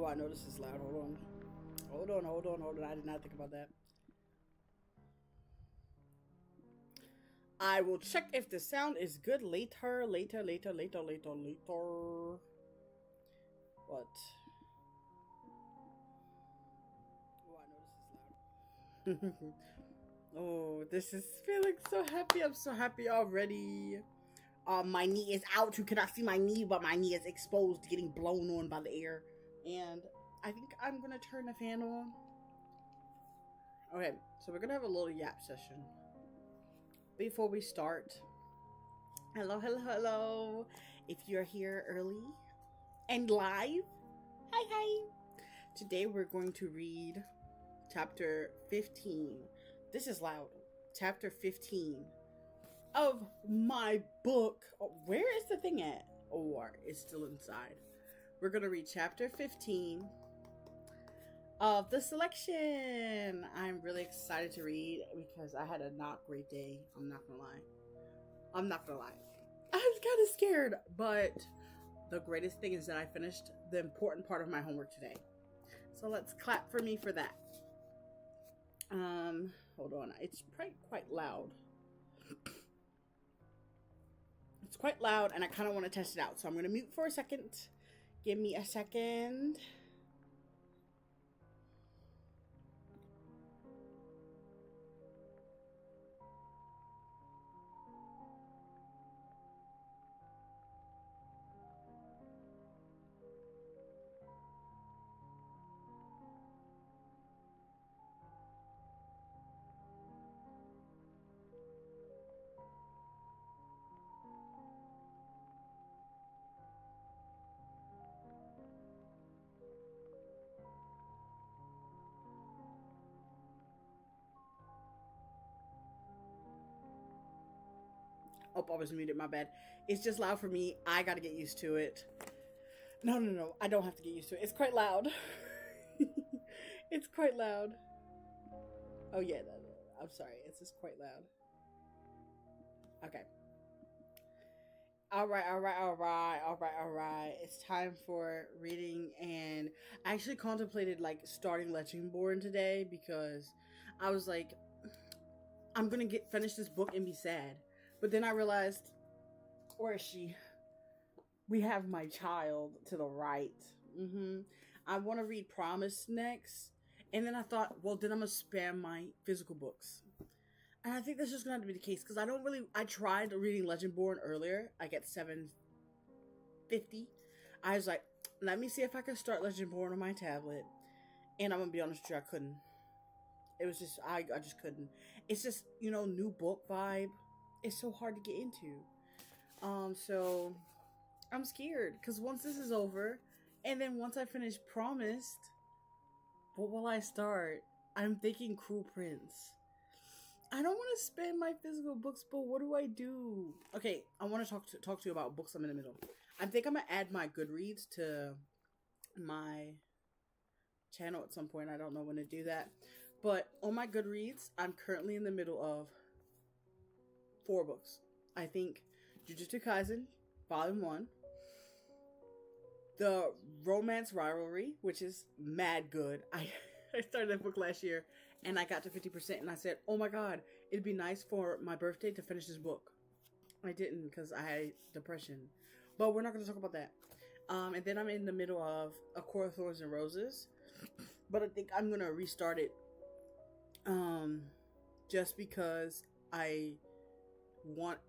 Oh, I know this is loud. Hold on. Hold on. I did not think about that. I will check if the sound is good later. What? Oh, I know this is loud. Oh, this is feeling so happy. I'm so happy already. My knee is out. You cannot see my knee, but my knee is exposed, getting blown on by the air. And I think I'm gonna turn the fan on. Okay, so we're gonna have a little yap session. Before we start, hello. If you're here early and live, hi. Today we're going to read chapter 15. This is loud. Chapter 15 of my book. Oh, where is the thing at? Or it's still inside. We're going to read chapter 15 of the selection. I'm really excited to read because I had a not great day. I'm not gonna lie. I was kind of scared, but the greatest thing is that I finished the important part of my homework today. So let's clap for me for that. Hold on. It's quite loud. It's quite loud, and I kind of want to test it out. So I'm going to mute for a second. Give me a second. Oh, I was muted, my bad. It's just loud for me. I gotta get used to it. No. I don't have to get used to it. It's quite loud. It's quite loud. Oh, yeah. I'm sorry. It's just quite loud. Okay. All right. It's time for reading, and I actually contemplated like starting Legendborn today because I was like, I'm gonna finish this book and be sad. But then I realized, where is she? We have my child to the right. I want to read Promise next. And then I thought, well, then I'm going to spam my physical books. And I think that's just going to have to be the case. Because I tried reading Legendborn earlier. Like at 7:50. I was like, let me see if I can start Legendborn on my tablet. And I'm going to be honest with you, I couldn't. It was just, I just couldn't. It's just, new book vibe. It's so hard to get into. So I'm scared because once this is over, and then once I finish Promised, what will I start? I'm thinking Cruel Prince. I don't want to spend my physical books, but what do I do? Okay, I want to talk to you about books I'm in the middle. I think I'm gonna add my Goodreads to my channel at some point. I don't know when to do that, but on my Goodreads, I'm currently in the middle of 4 books. I think Jujutsu Kaisen, Volume 1, The Romance Rivalry, which is mad good. I started that book last year, and I got to 50%, and I said, oh my god, it'd be nice for my birthday to finish this book. I didn't, because I had depression. But we're not going to talk about that. And then I'm in the middle of A Court of Thorns and Roses, but I think I'm going to restart it, just because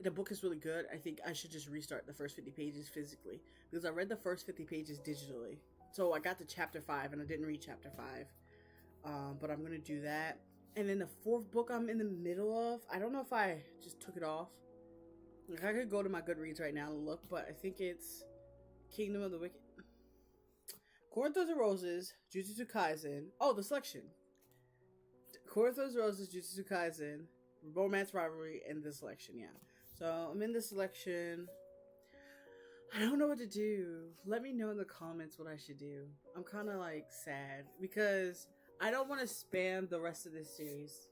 the book is really good. I think I should just restart the first 50 pages physically because I read the first 50 pages digitally. So I got to chapter 5 and I didn't read chapter 5. But I'm gonna do that. And then the 4th book I'm in the middle of, I don't know if I just took it off. Like I could go to my Goodreads right now and look, but I think it's Kingdom of the Wicked, Court of Thorns and Roses, Jujutsu Kaisen. Oh, the selection. Court of Thorns and Roses, Jujutsu Kaisen, Romance Rivalry, and the selection, yeah. So I'm in the selection. I don't know what to do. Let me know in the comments what I should do. I'm kind of like sad because I don't want to spam the rest of this series,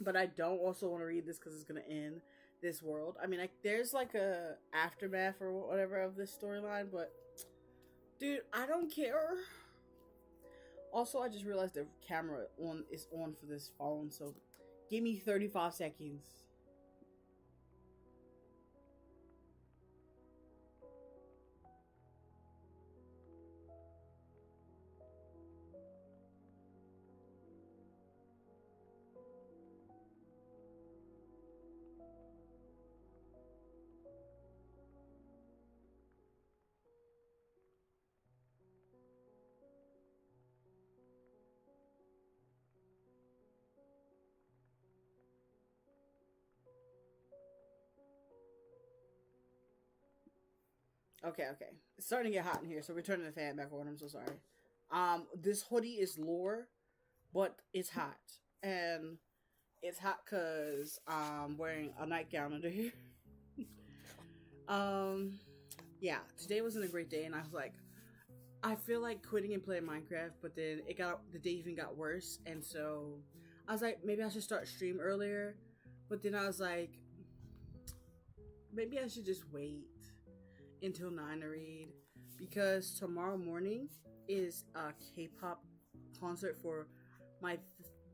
but I don't also want to read this because it's going to end this world. I mean, there's like a aftermath or whatever of this storyline, but Dude, I don't care. Also, I just realized the camera on is on for this phone, so give me 35 seconds. Okay, okay. It's starting to get hot in here, so we're turning the fan back on. I'm so sorry. This hoodie is lower, but it's hot. And it's hot because I'm wearing a nightgown under here. um, yeah, today wasn't a great day, and I was like, I feel like quitting and playing Minecraft, but then the day even got worse, and so I was like, maybe I should start stream earlier, but then I was like, maybe I should just wait until 9 to read because tomorrow morning is a K-pop concert for my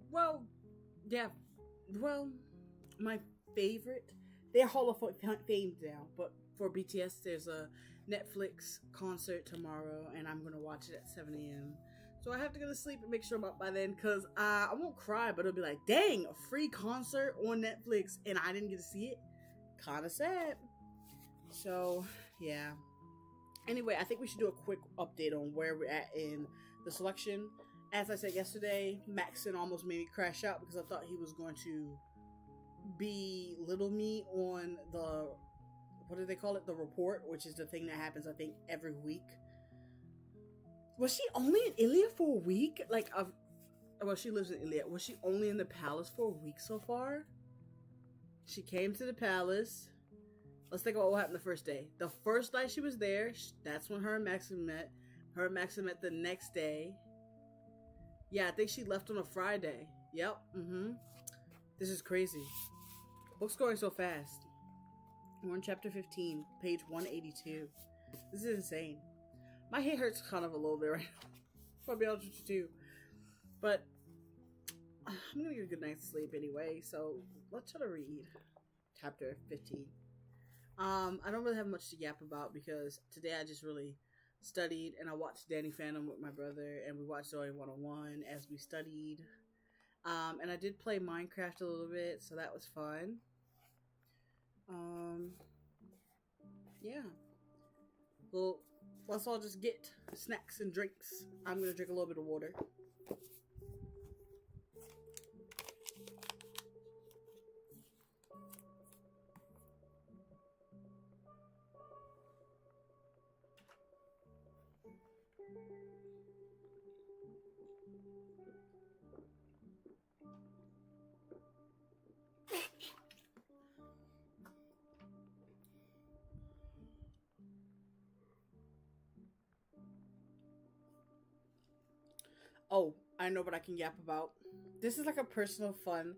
well, yeah, well, my favorite. They're Hall of Fame now, but for BTS, there's a Netflix concert tomorrow, and I'm gonna watch it at 7 a.m. So I have to go to sleep and make sure I'm up by then, cause I won't cry, but it'll be like, dang, a free concert on Netflix, and I didn't get to see it. Kind of sad. So yeah. Anyway, I think we should do a quick update on where we're at in the selection. As I said yesterday, Maxon almost made me crash out because I thought he was going to belittle me on the, what do they call it? The report, which is the thing that happens, I think, every week. Was she only in Iliad for a week? Well, she lives in Iliad. Was she only in the palace for a week so far? She came to the palace. Let's think about what happened the first day. The first night she was there, that's when her and Maxim met. Her and Maxim met the next day. Yeah, I think she left on a Friday. Yep. This is crazy. Book's going so fast. We're on chapter 15, page 182. This is insane. My head hurts kind of a little bit right now. I'll be honest with you too. But I'm gonna get a good night's sleep anyway, so let's try to read chapter 15. I don't really have much to yap about because today I just really studied and I watched Danny Phantom with my brother and we watched Zoe 101 as we studied. And I did play Minecraft a little bit, so that was fun. Yeah. Well, let's all just get snacks and drinks. I'm gonna drink a little bit of water. Oh, I know what I can yap about. This is like a personal fun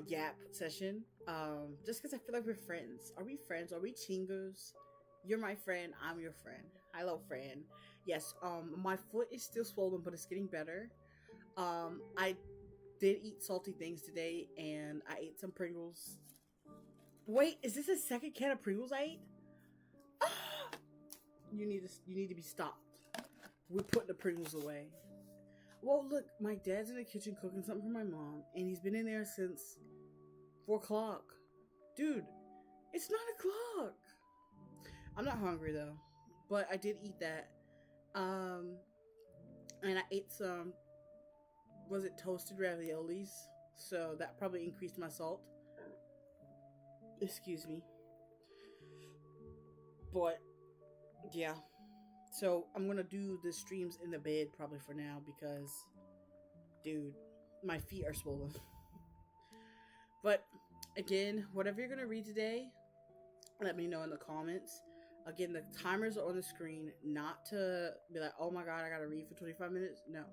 yap session. Just because I feel like we're friends. Are we friends? Are we chingos? You're my friend, I'm your friend. Hello, friend. Yes, my foot is still swollen, but it's getting better. I did eat salty things today, and I ate some Pringles. Wait, is this a second can of Pringles I ate? You need to be stopped. We're putting the Pringles away. Well, look, my dad's in the kitchen cooking something for my mom, and he's been in there since 4 o'clock. Dude, it's 9 o'clock. I'm not hungry though, but I did eat that. And I ate some, was it toasted raviolis? So that probably increased my salt. Excuse me. But yeah, so I'm gonna do the streams in the bed probably for now because, dude, my feet are swollen. But again, whatever you're gonna read today, let me know in the comments. Again, the timers are on the screen, not to be like, oh my god, I gotta read for 25 minutes. No,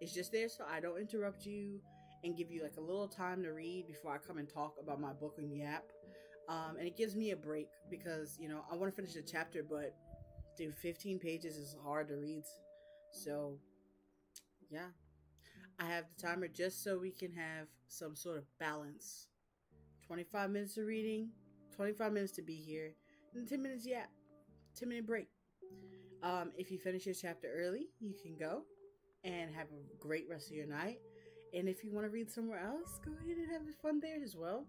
it's just there so I don't interrupt you and give you like a little time to read before I come and talk about my book and yap. And it gives me a break because, you know, I want to finish the chapter, but Dude, 15 pages is hard to read. So, yeah. I have the timer just so we can have some sort of balance. 25 minutes of reading, 25 minutes to be here, and 10 minutes, yeah, 10-minute break. If you finish your chapter early, you can go and have a great rest of your night. And if you want to read somewhere else, go ahead and have fun there as well.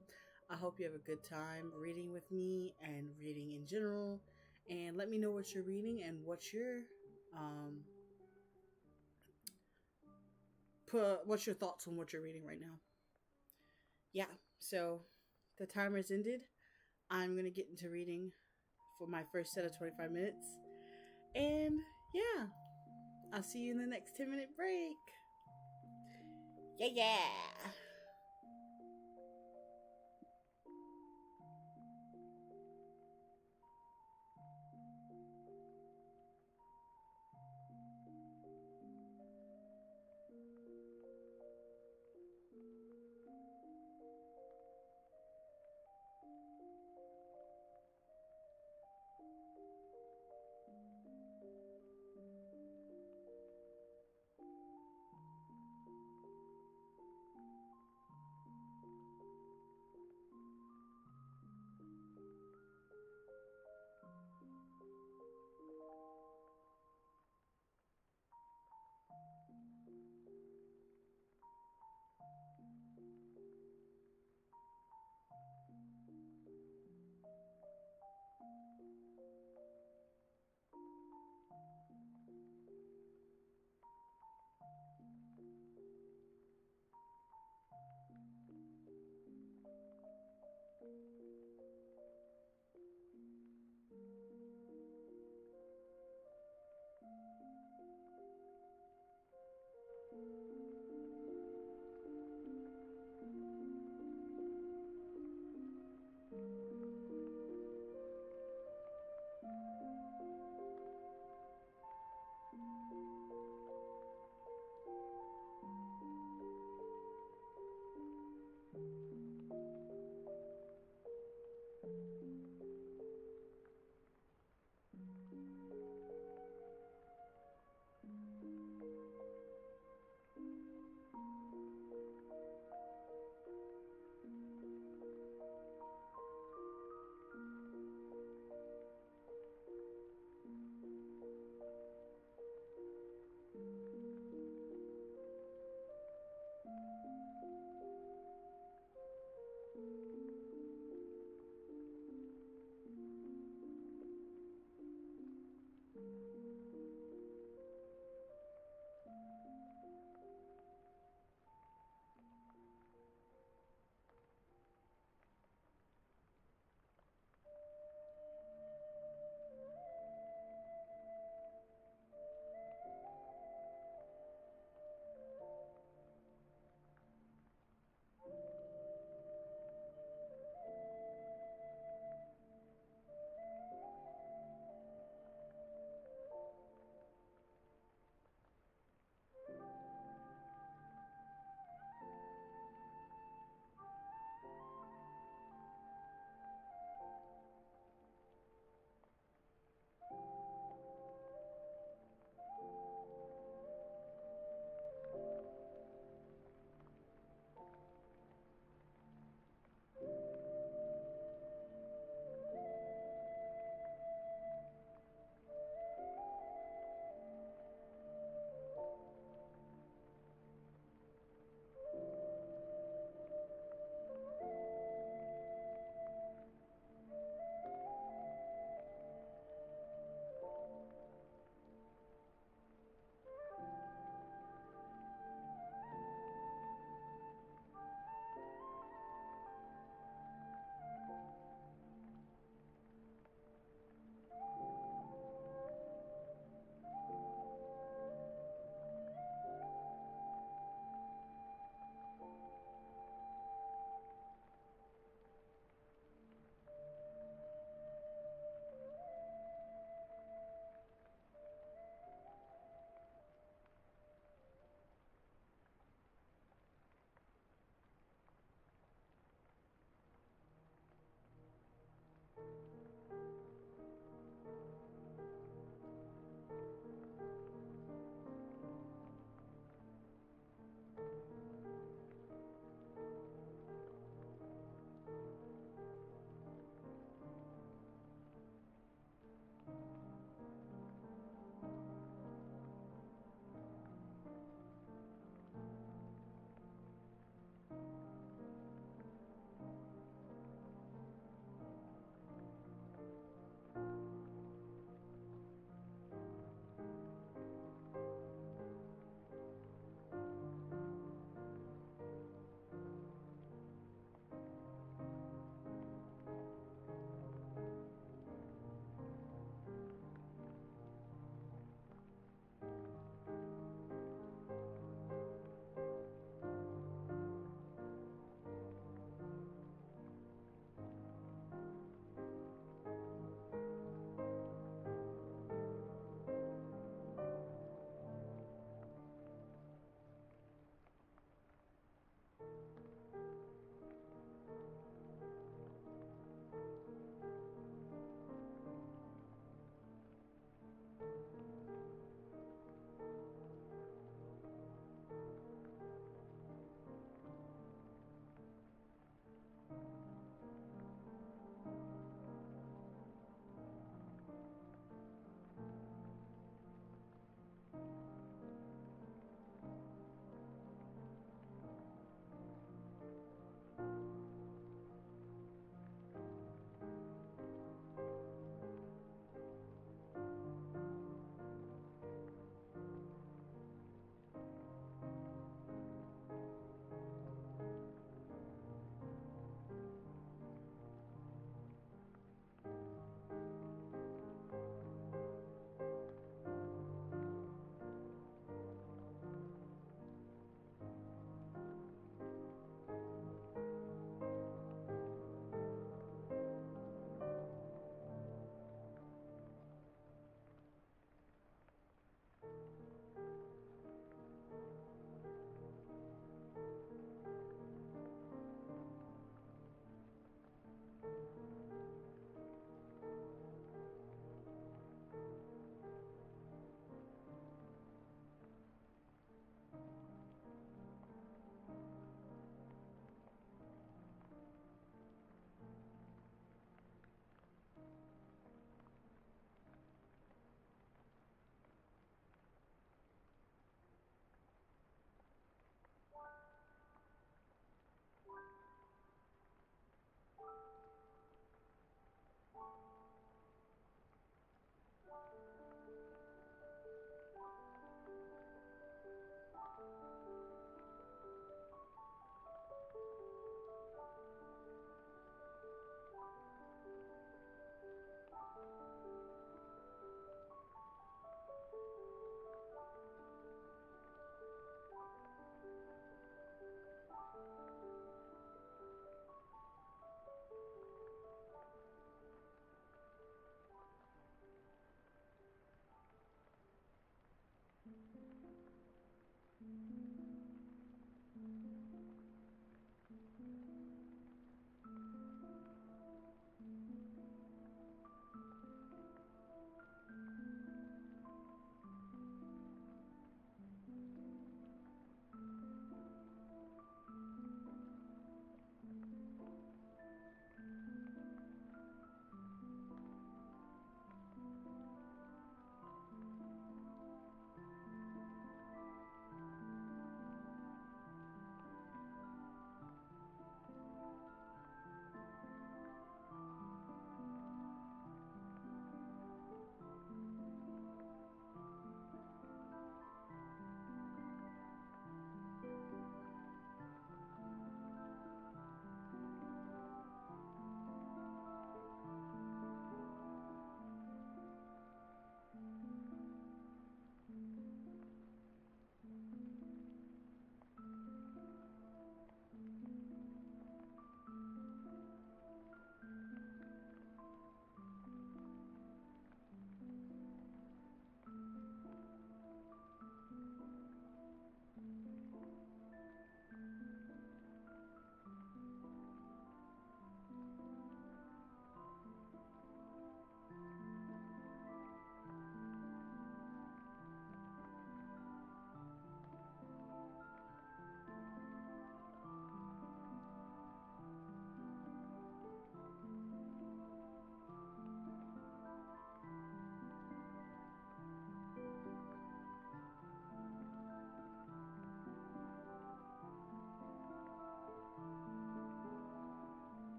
I hope you have a good time reading with me and reading in general. And let me know what you're reading and um what's your thoughts on what you're reading right now. Yeah, so the timer's ended. I'm gonna get into reading for my first set of 25 minutes. And yeah, I'll see you in the next 10-minute break. Yeah, yeah.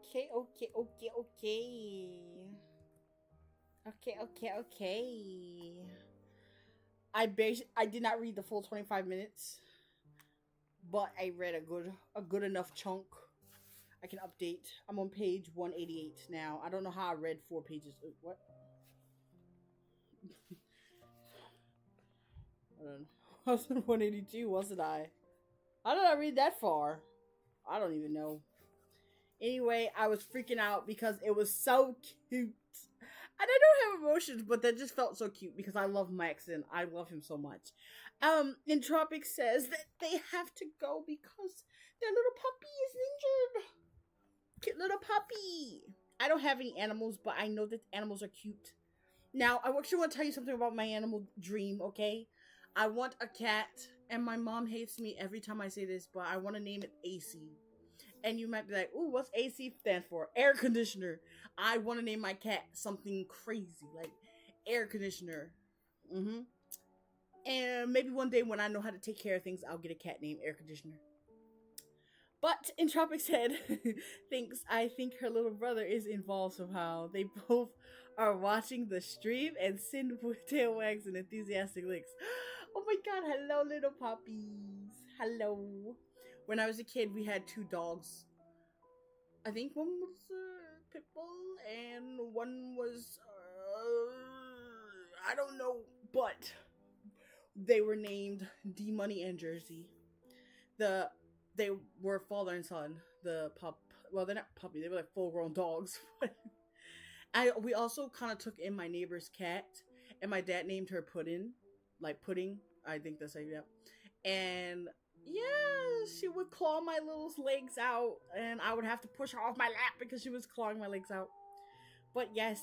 Okay, okay, okay, okay. Okay, okay, okay. I did not read the full 25 minutes, but I read a good enough chunk. I can update. I'm on page 188 now. I don't know how I read 4 pages. What? I was on 182, wasn't I? How did I read that far? I don't even know. Anyway, I was freaking out because it was so cute. And I don't have emotions, but that just felt so cute because I love Max and I love him so much. Entropic says that they have to go because their little puppy is injured. Cute little puppy. I don't have any animals, but I know that animals are cute. Now, I actually want to tell you something about my animal dream, okay? I want a cat, and my mom hates me every time I say this, but I want to name it AC. And you might be like, ooh, what's AC stand for? Air conditioner. I want to name my cat something crazy, like air conditioner. Mm-hmm. And maybe one day when I know how to take care of things, I'll get a cat named Air Conditioner. But Entropic's head thinks I think her little brother is involved somehow. They both are watching the stream and send tail wags and enthusiastic licks. Oh my god, hello little puppies. Hello. When I was a kid, we had 2 dogs. I think one was pit bull and one was I don't know, but they were named D Money and Jersey. They were father and son. The pup, well, they're not puppy. They were like full grown dogs. We also kind of took in my neighbor's cat, and my dad named her Pudding, like pudding. I think that's how you And yeah, she would claw my little legs out, and I would have to push her off my lap because she was clawing my legs out. But yes,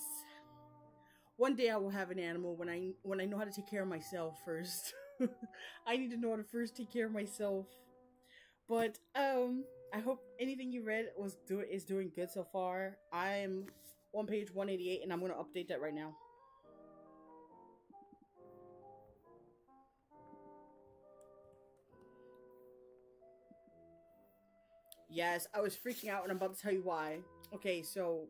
one day I will have an animal when I know how to take care of myself first. I need to know how to first take care of myself. But I hope anything you read is doing good so far. I'm on page 188 and I'm gonna update that right now. Yes, I was freaking out and I'm about to tell you why. Okay, so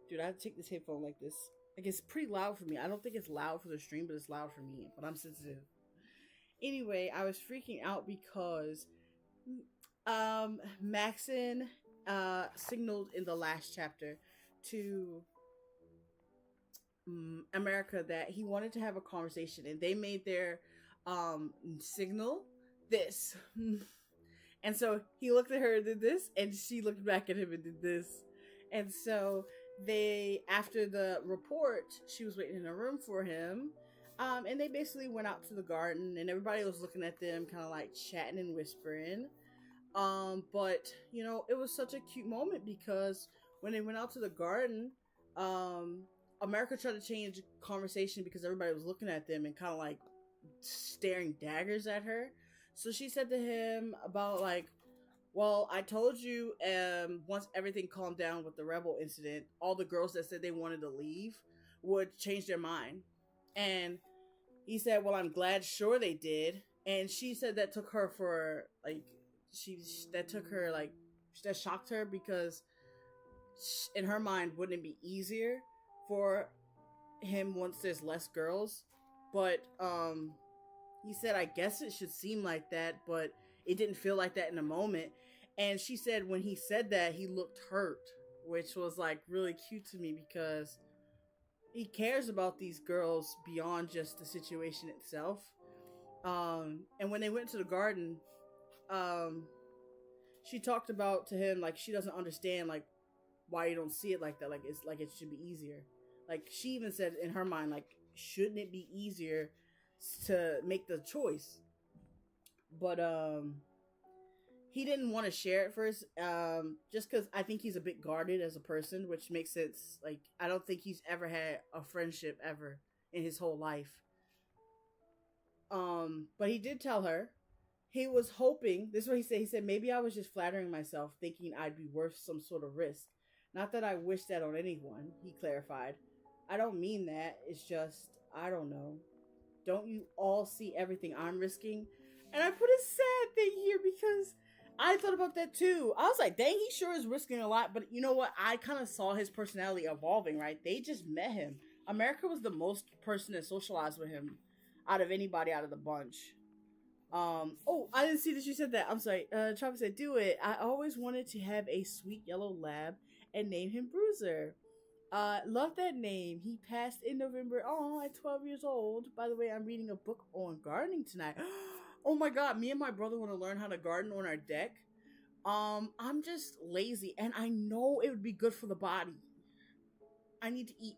dude, I have to take this headphone like this. Like it's pretty loud for me. I don't think it's loud for the stream, but it's loud for me. But I'm sensitive. Anyway, I was freaking out because Maxon signaled in the last chapter to America that he wanted to have a conversation, and they made their signal this. And so he looked at her and did this, and she looked back at him and did this. And so they, after the report, she was waiting in a room for him. And they basically went out to the garden, and everybody was looking at them, kind of like chatting and whispering. But you know, it was such a cute moment because when they went out to the garden, America tried to change conversation because everybody was looking at them and kind of like staring daggers at her. So she said to him about like, well, I told you, once everything calmed down with the rebel incident, all the girls that said they wanted to leave would change their mind. And he said, well, I'm glad, sure they did. And she said that took her for like, that shocked her because in her mind, wouldn't it be easier for him once there's less girls? But he said, I guess it should seem like that, but it didn't feel like that in the moment. And she said when he said that, he looked hurt, which was like really cute to me because he cares about these girls beyond just the situation itself. And when they went to the garden, she talked about to him like she doesn't understand like why you don't see it like that, like it's like it should be easier. Like she even said in her mind like, shouldn't it be easier to make the choice? But he didn't want to share it first, just because I think he's a bit guarded as a person, which makes sense. Like I don't think he's ever had a friendship ever in his whole life. But he did tell her he was hoping, this is what he said. He said, maybe I was just flattering myself, thinking I'd be worth some sort of risk. Not that I wish that on anyone, he clarified. I don't mean that. It's just, I don't know. Don't you all see everything I'm risking? And I put a sad thing here because I thought about that too. I was like, dang, he sure is risking a lot. But you know what? I kind of saw his personality evolving, right? They just met him. America was the most person to socialize with him out of anybody out of the bunch. Oh, I didn't see that you said that. I'm sorry. Travis said, do it. I always wanted to have a sweet yellow lab and name him Bruiser. Love that name. He passed in November. Oh, at 12 years old. By the way, I'm reading a book on gardening tonight. Oh my god, me and my brother want to learn how to garden on our deck. I'm just lazy and I know it would be good for the body. I need to eat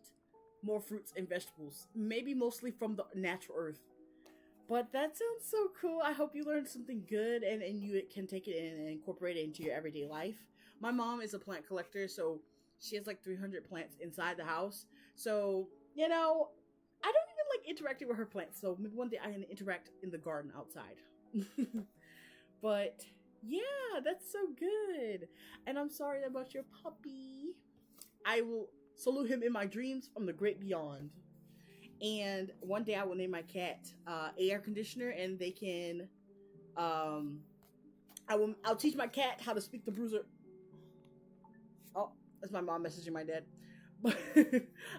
more fruits and vegetables, maybe mostly from the natural earth. But that sounds so cool. I hope you learned something good and you can take it in and incorporate it into your everyday life. My mom is a plant collector, so she has like 300 plants inside the house. So, you know, I don't even like interacting with her plants. So maybe one day I can interact in the garden outside. But yeah, that's so good. And I'm sorry about your puppy. I will salute him in my dreams from the great beyond. And one day I will name my cat air conditioner, and they can I'll teach my cat how to speak to Bruiser. Oh, that's my mom messaging my dad. But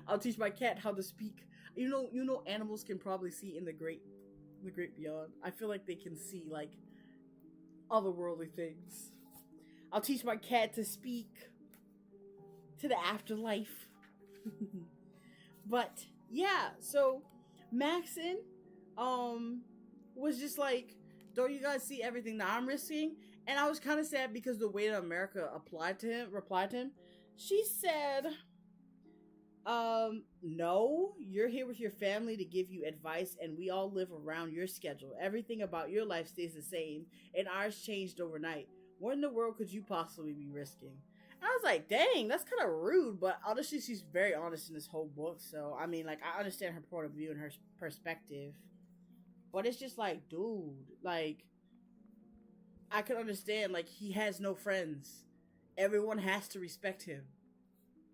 I'll teach my cat how to speak. You know animals can probably see in the great beyond. I feel like they can see like otherworldly things. I'll teach my cat to speak to the afterlife. But yeah, so Maxon was just like, don't you guys see everything that I'm risking? And I was kind of sad because the way that America replied to him, she said, no, you're here with your family to give you advice and we all live around your schedule. Everything about your life stays the same and ours changed overnight. What in the world could you possibly be risking? And I was like, dang, that's kind of rude, but honestly, she's very honest in this whole book. So, I mean, like, I understand her point of view and her perspective, but it's just like, dude, like, I can understand, like, he has no friends. Everyone has to respect him.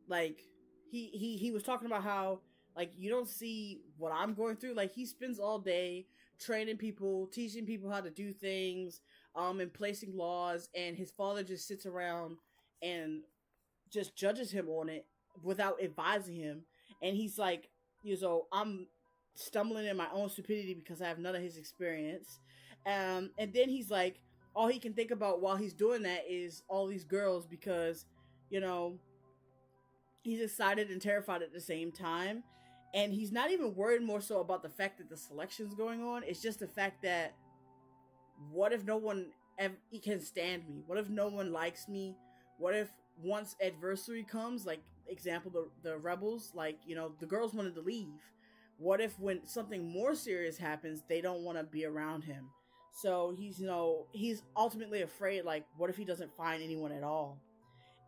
Like, he was talking about how, like, you don't see what I'm going through. Like, he spends all day training people, teaching people how to do things, and placing laws, and his father just sits around and just judges him on it without advising him. And he's like, I'm stumbling in my own stupidity because I have none of his experience. And then he's like, all he can think about while he's doing that is all these girls because, he's excited and terrified at the same time. And he's not even worried more so about the fact that the selection's going on. It's just the fact that what if no one can stand me? What if no one likes me? What if once adversary comes, like example, the rebels, like, the girls wanted to leave. What if when something more serious happens, they don't want to be around him? So he's ultimately afraid, like, what if he doesn't find anyone at all?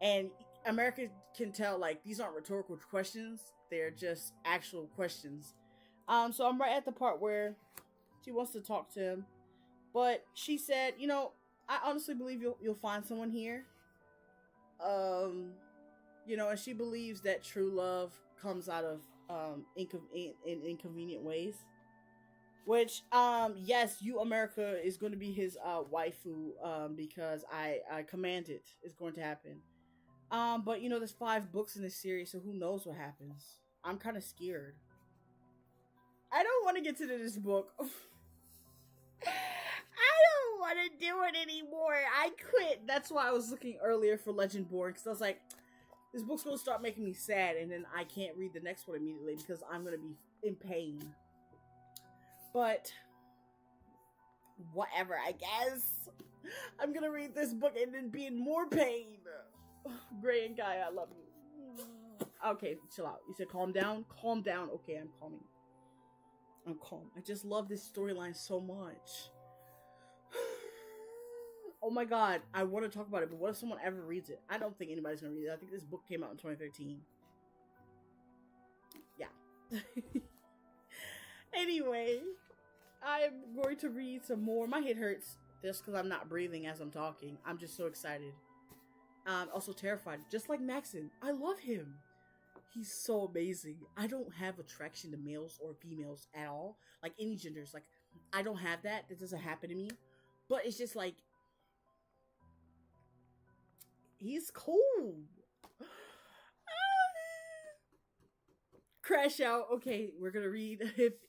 And America can tell, like, these aren't rhetorical questions. They're just actual questions. So I'm right at the part where she wants to talk to him. But she said, I honestly believe you'll find someone here. And she believes that true love comes out of inconvenient ways. Which, yes, you, America, is going to be his waifu, because I command it. It's going to happen. But there's 5 books in this series, so who knows what happens. I'm kind of scared. I don't want to get to this book. I don't want to do it anymore. I quit. That's why I was looking earlier for Legendborn, because I was like, this book's going to start making me sad, and then I can't read the next one immediately because I'm going to be in pain. But whatever, I guess. I'm going to read this book and then be in more pain. Gray and Guy, I love you. Okay, chill out. You said calm down? Calm down. Okay, I'm calming. I'm calm. I just love this storyline so much. Oh my god, I want to talk about it, but what if someone ever reads it? I don't think anybody's gonna read it. I think this book came out in 2013. Yeah. Anyway, I'm going to read some more. My head hurts just because I'm not breathing as I'm talking. I'm just so excited. Also terrified, just like Maxon. I love him. He's so amazing. I don't have attraction to males or females at all. Like, any genders. Like, I don't have that. That doesn't happen to me. But it's just like, He's cool. Crash out. Okay, we're gonna read.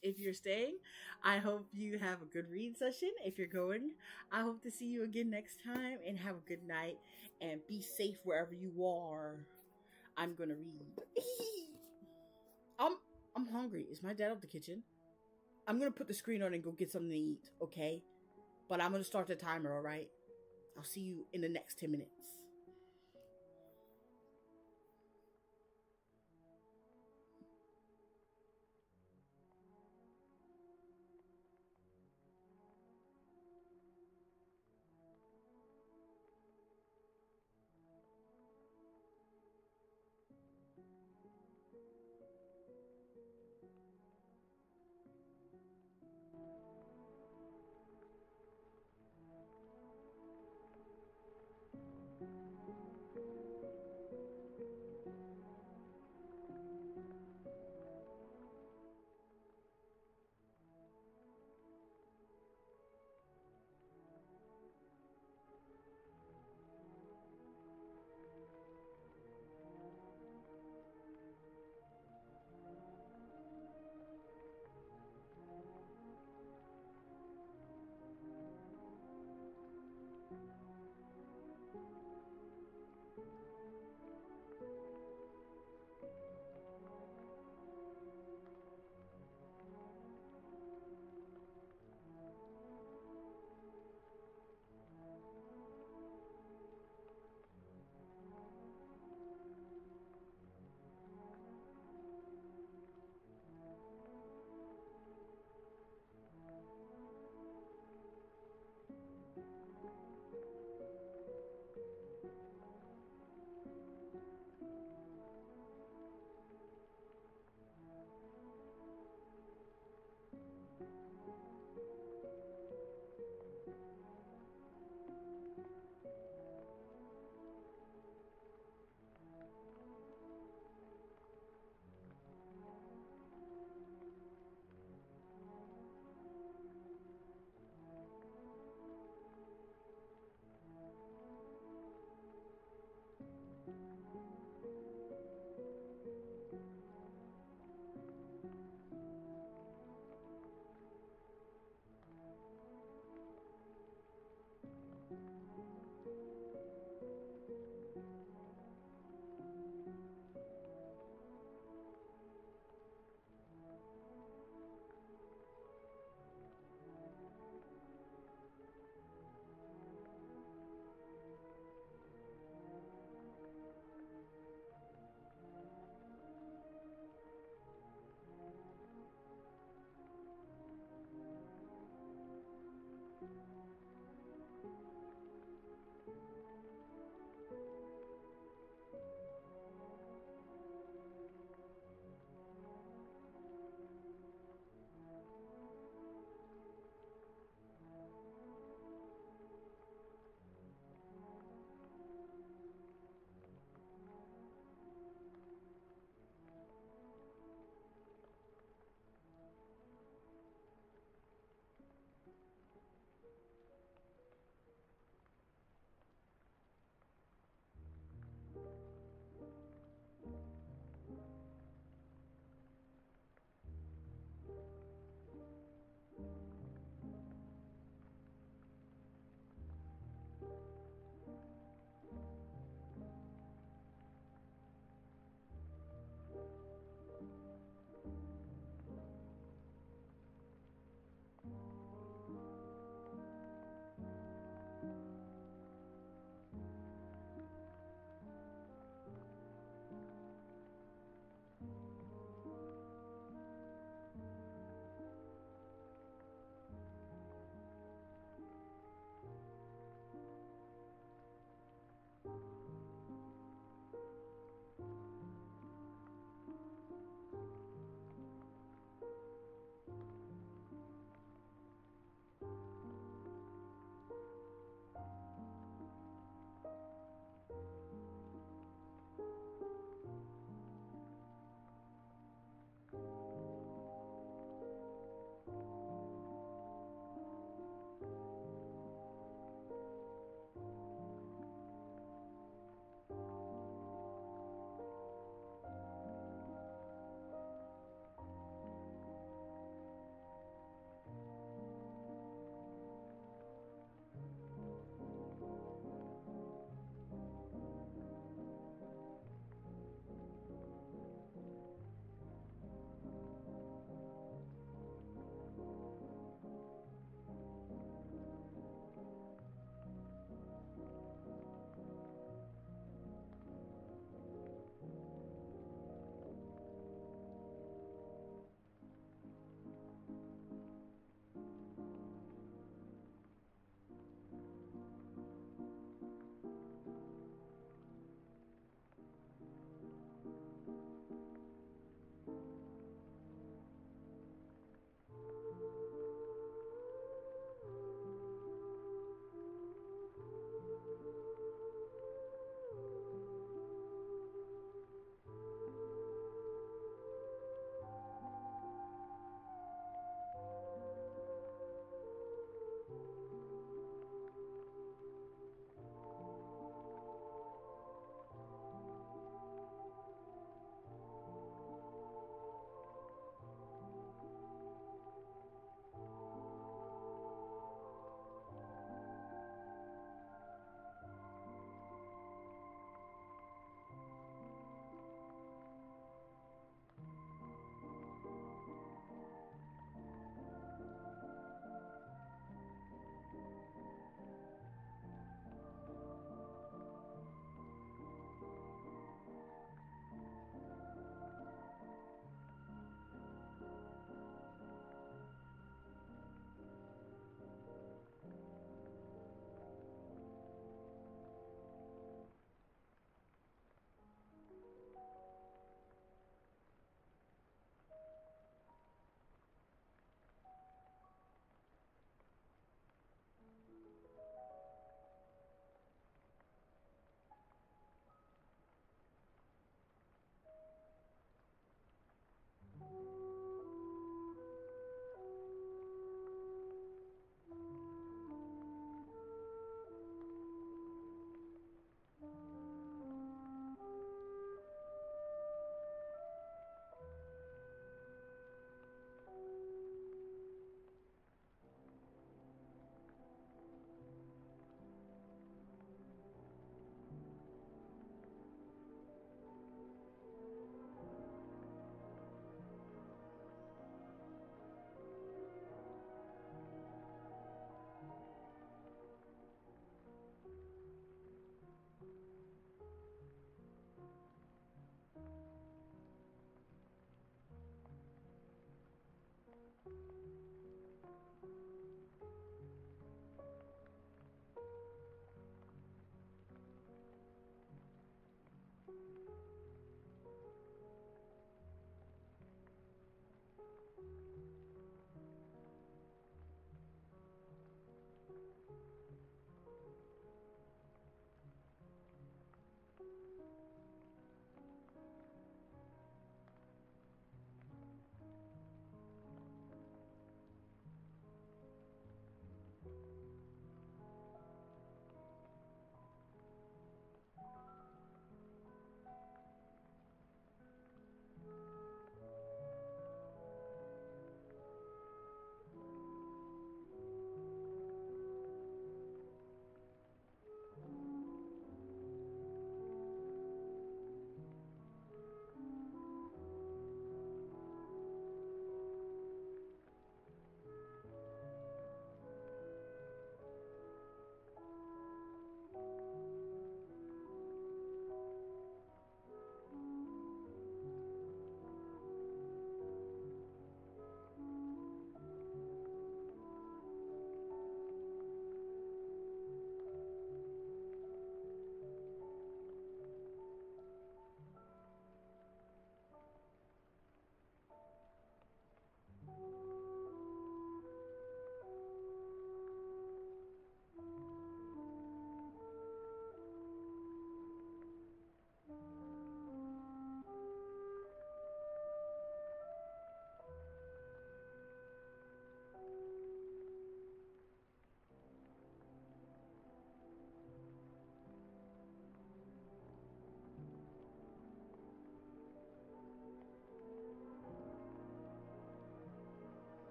If you're staying, I hope you have a good read session. If you're going, I hope to see you again next time. And have a good night. And be safe wherever you are. I'm gonna read. I'm I'm hungry. Is my dad up the kitchen? I'm gonna put the screen on and go get something to eat. Okay, but I'm gonna start the timer. All right. I'll see you in the next 10 minutes.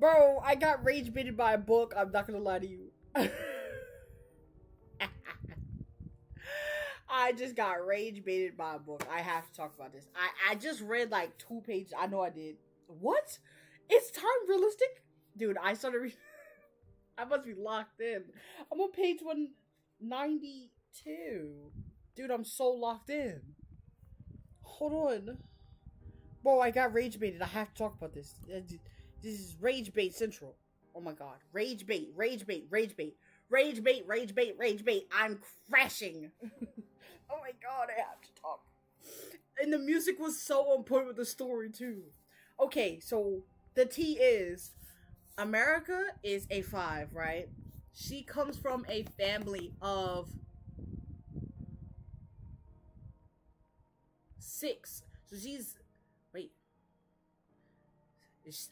Bro, I got rage baited by a book. I'm not gonna lie to you. I just got rage baited by a book. I have to talk about this. I just read like 2 pages. I know I did. What? It's time realistic? Dude, I started reading. I must be locked in. I'm on page 192. Dude, I'm so locked in. Hold on. Bro, I got rage baited. I have to talk about this. This is rage bait central. Oh my god. Rage bait, rage bait, rage bait. Rage bait, rage bait, rage bait. I'm crashing. Oh my god, I have to talk. And the music was so on point with the story too. Okay, so the T is America is a 5, right? She comes from a family of 6. So she's wait.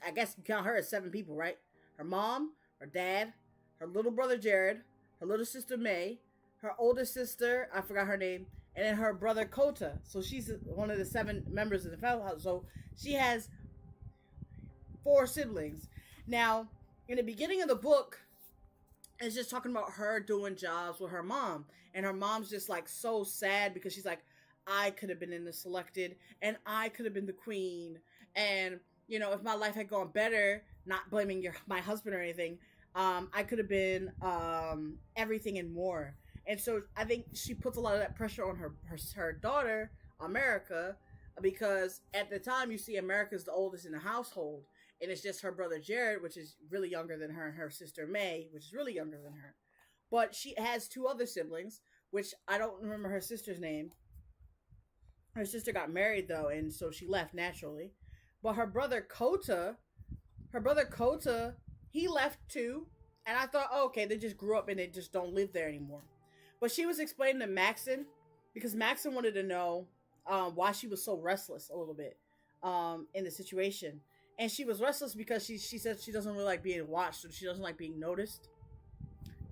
I guess you count her as 7 people, right? Her mom, her dad, her little brother Jared, her little sister May, her older sister, I forgot her name, and then her brother Kota. So she's one of the 7 members of the family house. So she has 4 siblings. Now, in the beginning of the book, it's just talking about her doing jobs with her mom. And her mom's just like so sad because she's like, I could have been in the selected and I could have been the queen. And, you know, if my life had gone better, not blaming my husband or anything, I could have been everything and more. And so I think she puts a lot of that pressure on her daughter, America, because at the time you see America's the oldest in the household. And it's just her brother Jared, which is really younger than her, and her sister May, which is really younger than her. But she has 2 other siblings, which I don't remember her sister's name. Her sister got married though, and so she left naturally. But her brother Kota, he left too. And I thought, oh, okay, they just grew up and they just don't live there anymore. But she was explaining to Maxon, because Maxon wanted to know why she was so restless a little bit in the situation. And she was restless because she said she doesn't really like being watched, or she doesn't like being noticed.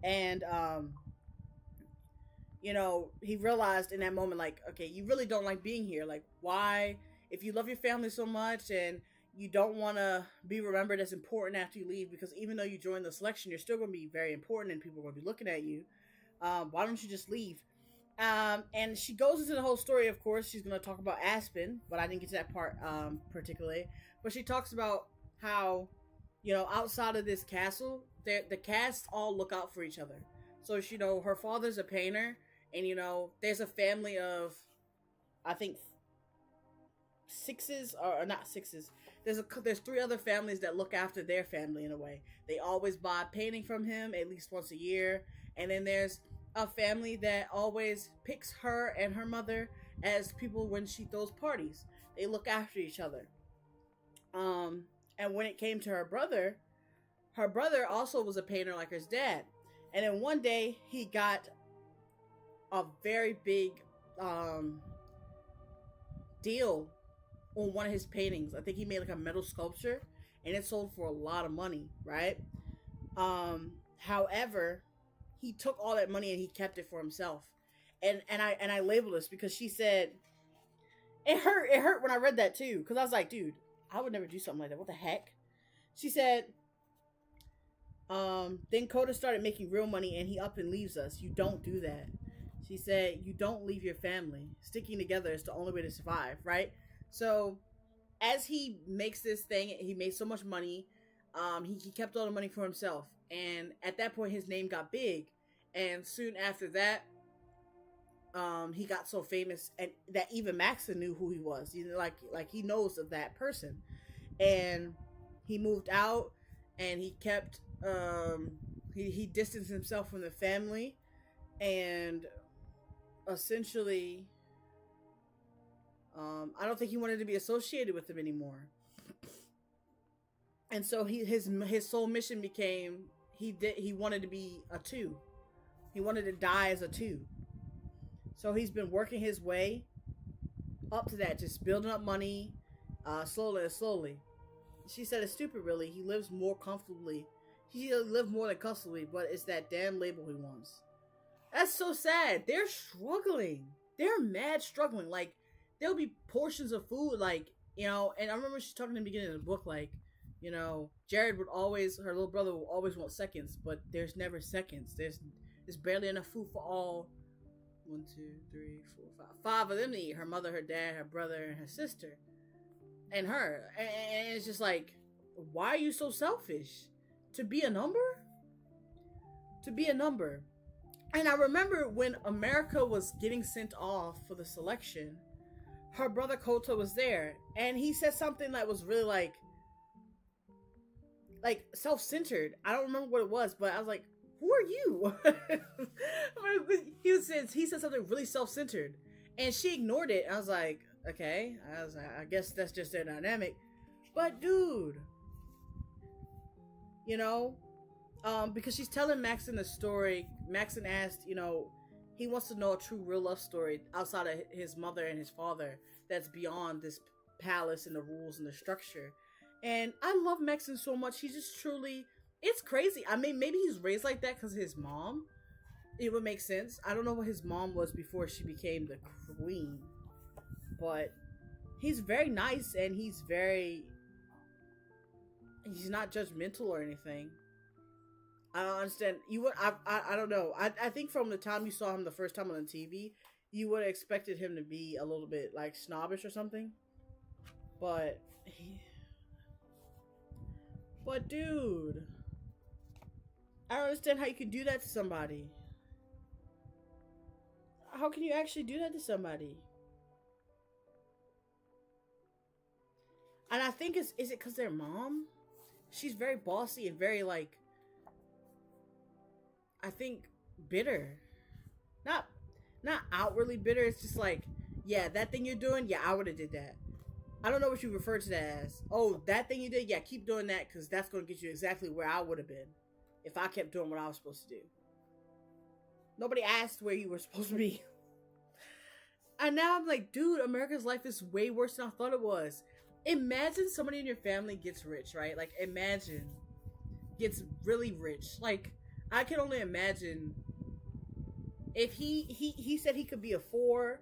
And, you know, he realized in that moment, like, okay, you really don't like being here. Like, why, if you love your family so much and you don't want to be remembered as important after you leave, because even though you join the selection, you're still going to be very important and people are going to be looking at you. Why don't you just leave? And she goes into the whole story, of course. She's going to talk about Aspen, but I didn't get to that part particularly. But she talks about how, you know, outside of this castle, the cast all look out for each other. So, you know, her father's a painter, and, you know, there's a family of, I think, 6s, or not 6s. There's 3 other families that look after their family in a way. They always buy painting from him at least once a year. And then there's a family that always picks her and her mother as people when she throws parties. They look after each other. And when it came to her brother also was a painter like his dad. And then one day he got a very big deal on one of his paintings. I think he made like a metal sculpture and it sold for a lot of money, right? However, he took all that money and he kept it for himself. And I labeled this because she said it hurt when I read that too, because I was like, dude, I would never do something like that. What the heck? She said, then Kota started making real money and he up and leaves us. You don't do that. She said, you don't leave your family. Sticking together is the only way to survive, right? So as he makes this thing, he made so much money. He kept all the money for himself. And at that point, his name got big. And soon after that, he got so famous and that even Maxon knew who he was. You know, like he knows of that person. And he moved out and he kept he distanced himself from the family and essentially I don't think he wanted to be associated with them anymore. And so his sole mission became he wanted to be a 2. He wanted to die as a 2. So he's been working his way up to that, just building up money, slowly and slowly. She said it's stupid, really. He lives more comfortably. He lives more than comfortably, but it's that damn label he wants. That's so sad. They're struggling. They're mad struggling. Like, there'll be portions of food, like, you know, and I remember she's talking in the beginning of the book, like, You know, Jared would always, her little brother will always want seconds, but there's never seconds. There's barely enough food for all. One, two, three, four, five of them to eat. Her mother, her dad, her brother, and her sister, and her. And it's just like, why are you so selfish? To be a number? To be a number. And I remember when America was getting sent off for the selection, her brother Kota was there, and he said something that was really like self-centered. I don't remember what it was, but I was like, who are you? He said something really self-centered, and she ignored it. I was like, okay, I guess that's just their dynamic. But dude, you know, because she's telling Maxon the story. Maxon asked, you know, he wants to know a true real love story outside of his mother and his father that's beyond this palace and the rules and the structure. And I love Maxon so much. He's just truly, it's crazy. I mean, maybe he's raised like that because his mom. It would make sense. I don't know what his mom was before she became the queen. But he's very nice, and he's not judgmental or anything. I don't understand. I don't know. I think from the time you saw him the first time on the TV, you would have expected him to be a little bit like snobbish or something. But dude, I don't understand how you could do that to somebody. How can you actually do that to somebody? And I think is it because their mom? She's very bossy and very like, I think, bitter. Not outwardly bitter. It's just like, yeah, that thing you're doing, yeah, I would have did that. I don't know what you refer to that as. Oh, that thing you did, yeah, keep doing that because that's going to get you exactly where I would have been if I kept doing what I was supposed to do. Nobody asked where you were supposed to be. And now I'm like, dude, America's life is way worse than I thought it was. Imagine somebody in your family gets rich, right? Like, imagine gets really rich. Like, I can only imagine if he said he could be a 4.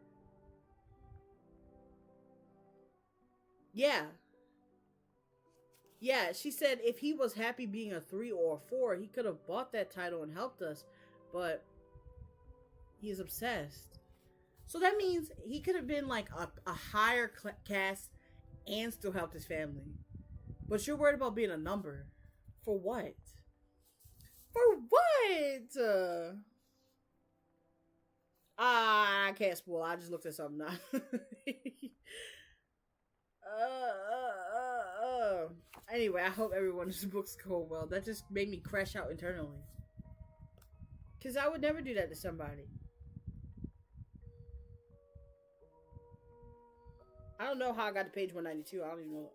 Yeah. Yeah, she said if he was happy being a 3 or a 4, he could have bought that title and helped us, but he's obsessed. So that means he could have been like a higher caste and still helped his family. But you're worried about being a number. For what? For what? I can't spoil. I just looked at something now. Anyway, I hope everyone's books go well. That just made me crash out internally. Because I would never do that to somebody. I don't know how I got to page 192. I don't even know.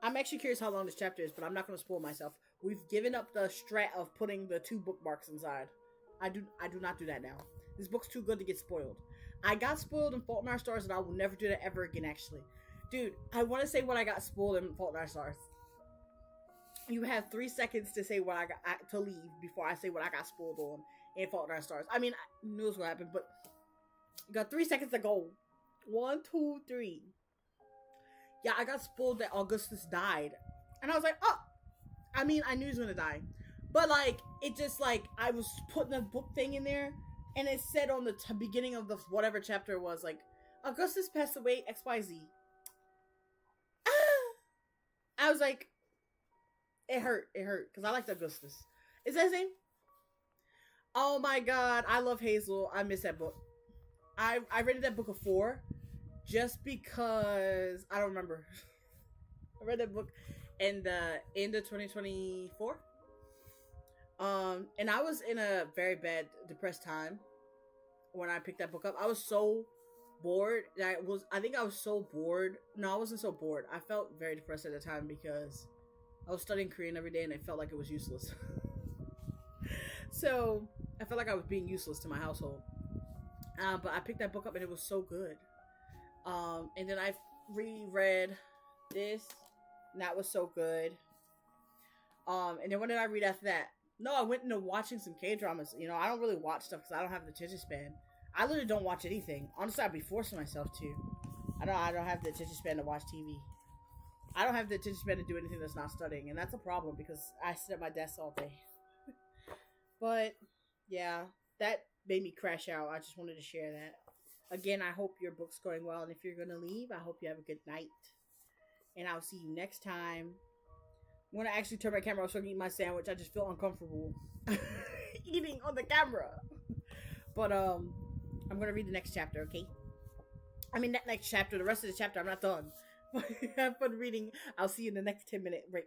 I'm actually curious how long this chapter is, but I'm not going to spoil myself. We've given up the strat of putting the 2 bookmarks inside. I do not do that now. This book's too good to get spoiled. I got spoiled in Fault in Our Stars, and I will never do that ever again, actually. Dude, I want to say what I got spoiled in Fault in Our Stars. You have 3 seconds to say what I got to leave before I say what I got spoiled on in Fault in Our Stars. I mean, I knew this would happen, but you got 3 seconds to go. 1, 2, 3. Yeah, I got spoiled that Augustus died. And I was like, oh! I mean, I knew he was gonna die. But, like, it just, like, I was putting a book thing in there, and it said on the beginning of the whatever chapter it was, like, Augustus passed away, XYZ. I was like, it hurt, because I liked Augustus. Is that his name? Oh my god, I love Hazel. I miss that book. I rated that book a 4 just because I don't remember. I read that book in the end of 2024. And I was in a very bad depressed time when I picked that book up. I was so bored. I think I was so bored. No, I wasn't so bored. I felt very depressed at the time because I was studying Korean every day and it felt like it was useless. So I felt like I was being useless to my household. But I picked that book up and it was so good. And then I reread this, and that was so good. And then what did I read after that? No, I went into watching some K-dramas. You know, I don't really watch stuff because I don't have the attention span. I literally don't watch anything. Honestly, I'd be forcing myself to. I don't have the attention span to watch TV. I don't have the attention span to do anything that's not studying, and that's a problem because I sit at my desk all day. But yeah, that made me crash out. I just wanted to share that. Again, I hope your book's going well, and if you're gonna leave, I hope you have a good night. And I'll see you next time. When I actually turn my camera off so I can eat my sandwich, I just feel uncomfortable eating on the camera. But I'm gonna read the next chapter, okay? I mean that next chapter, the rest of the chapter I'm not done. Have fun reading. I'll see you in the next 10-minute break.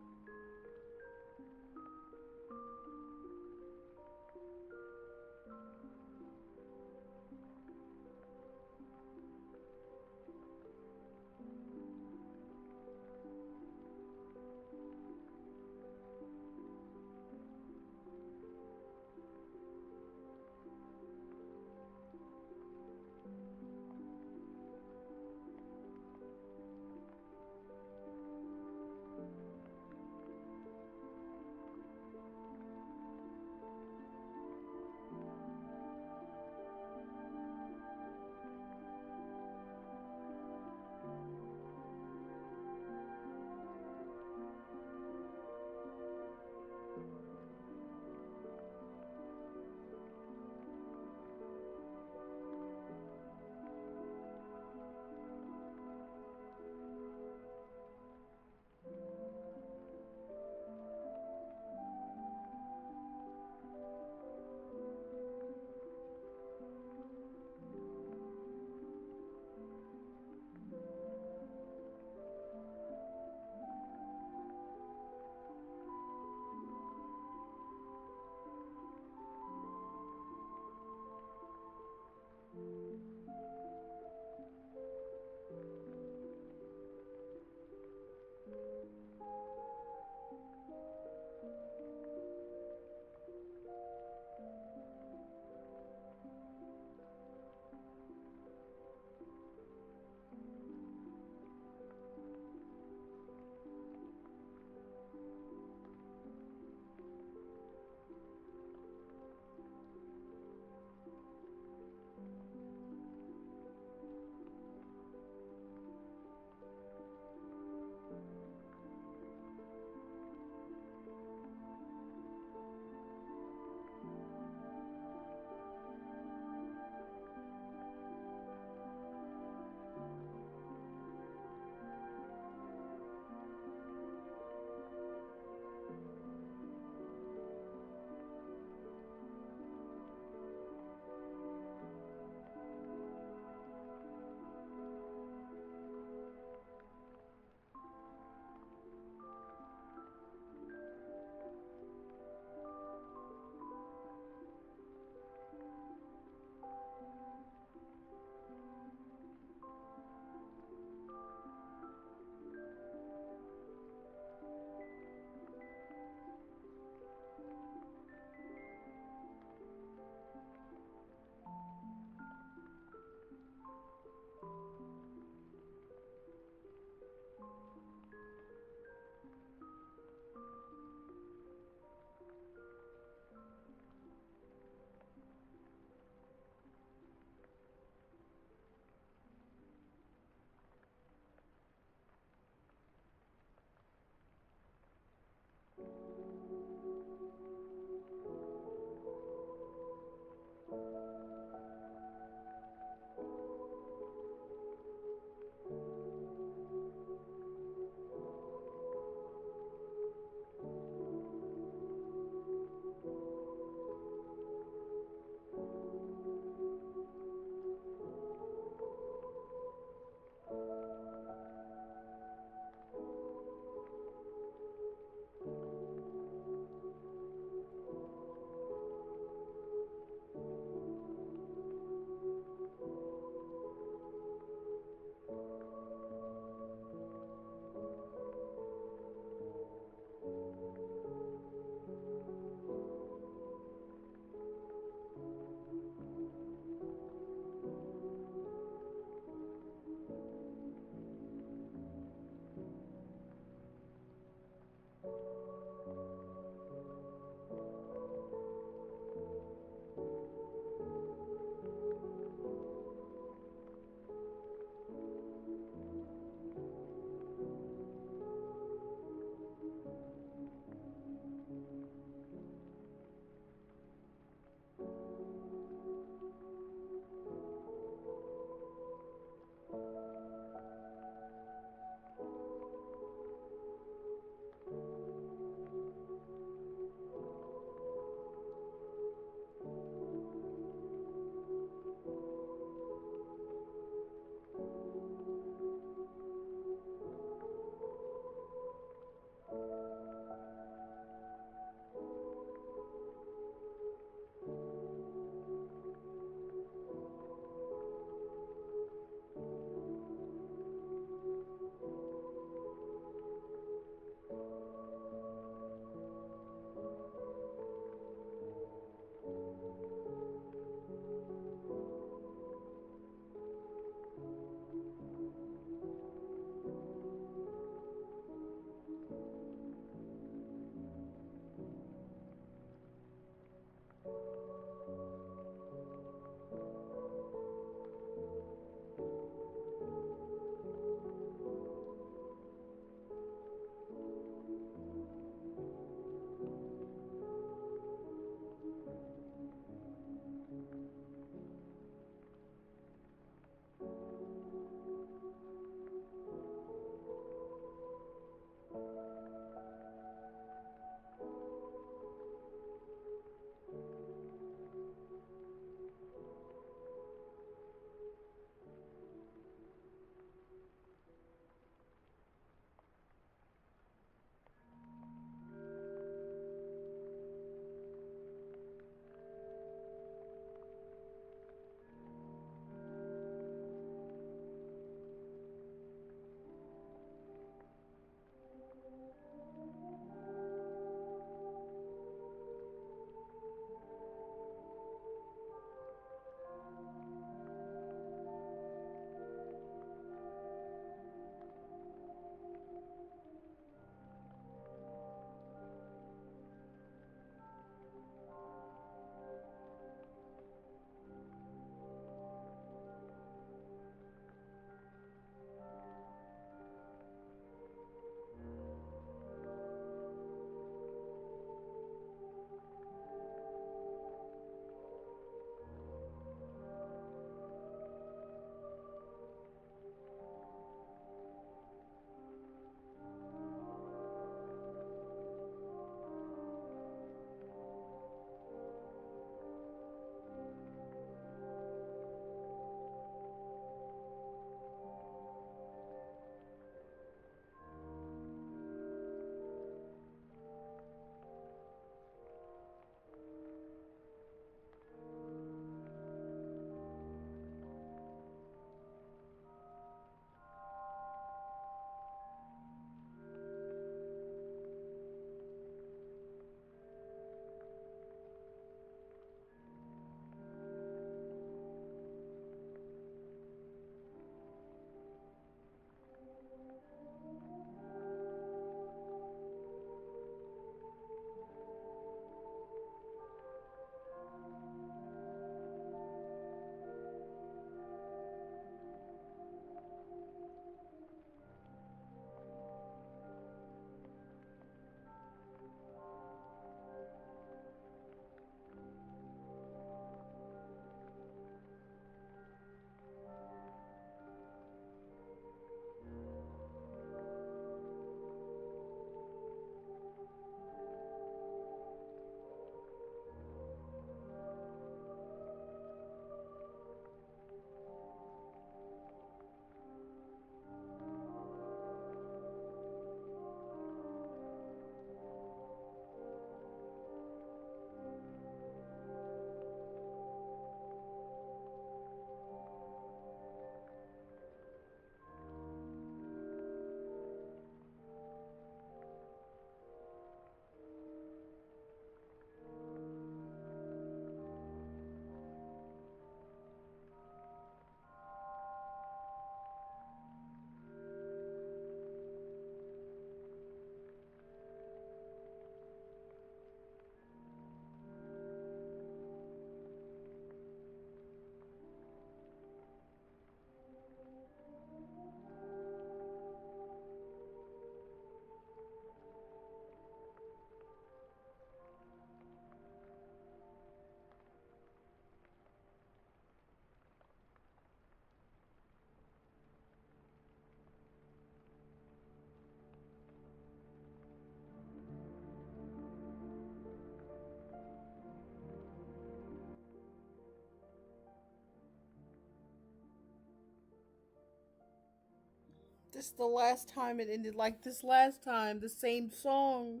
This is the last time it ended like this last time. The same song.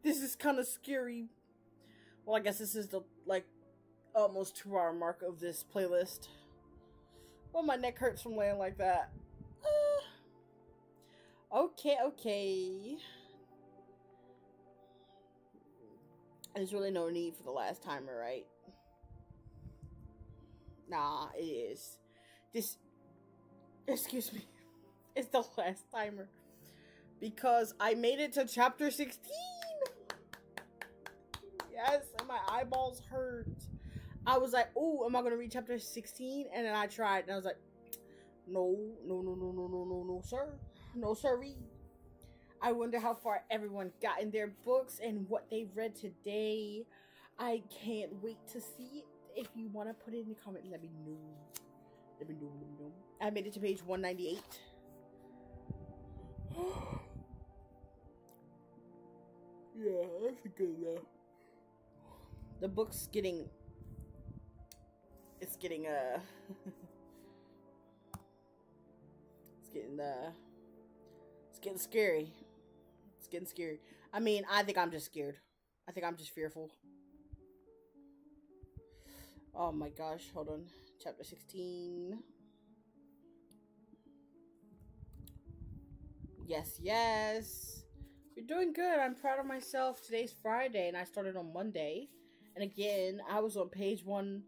This is kind of scary. Well, I guess this is the, like, almost 2 hour mark of this playlist. Well, my neck hurts from laying like that. Okay. There's really no need for the last timer, right? Nah, it is. Excuse me. It's the last timer. Because I made it to chapter 16! Yes, and my eyeballs hurt. I was like, oh, am I going to read chapter 16? And then I tried, and I was like, no, sir. No, sirree. I wonder how far everyone got in their books and what they read today. I can't wait to see it. If you want to put it in the comments, let me know. I made it to page 198. Yeah, that's good enough. The book's getting... It's getting scary. It's getting scary. I mean, I think I'm just scared. I think I'm just fearful. Oh my gosh, hold on. Chapter 16. Yes. You're doing good. I'm proud of myself. Today's Friday, and I started on Monday. And again, I was on page 1.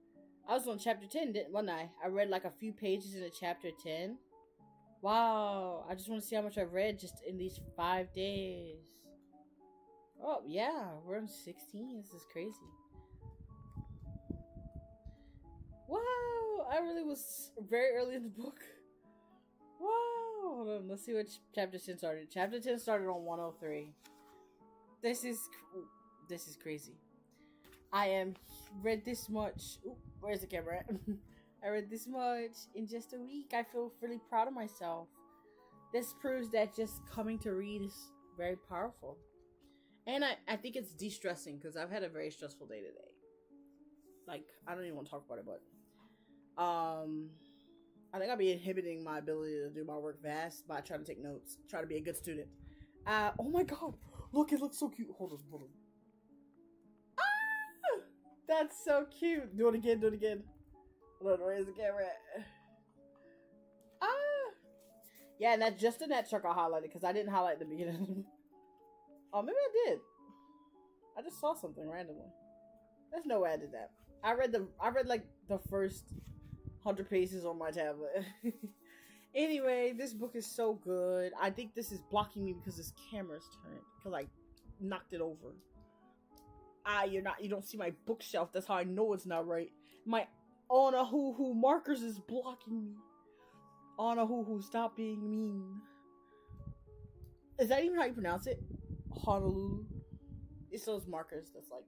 I was on chapter 10, wasn't I? I read like a few pages in chapter 10. Wow. I just want to see how much I read just in these 5 days. Oh, yeah. We're on 16. This is crazy. Wow. I really was very early in the book. Wow. Hold on. Let's see what chapter 10 started. Chapter 10 started on 103. This is crazy. I am read this much. Ooh, where's the camera at? I read this much in just a week. I feel really proud of myself. This proves that just coming to read is very powerful. And I think it's de-stressing because I've had a very stressful day today. Like, I don't even want to talk about it, but I think I'll be inhibiting my ability to do my work fast by trying to take notes. Try to be a good student. Oh my god. Look, it looks so cute. Hold on. That's so cute. Do it again. Hold on, where's the camera at? Yeah, and that's just in that circle I highlighted because I didn't highlight the beginning. Oh, maybe I did. I just saw something randomly. There's no way I did that. I read like the first 100 pages on my tablet. Anyway, this book is so good. I think this is blocking me because this camera's turned because I knocked it over. You don't see my bookshelf. That's how I know it's not right. My Anna Hoo markers is blocking me. Anna Hoo, stop being mean. Is that even how you pronounce it? Honolulu. It's those markers that's like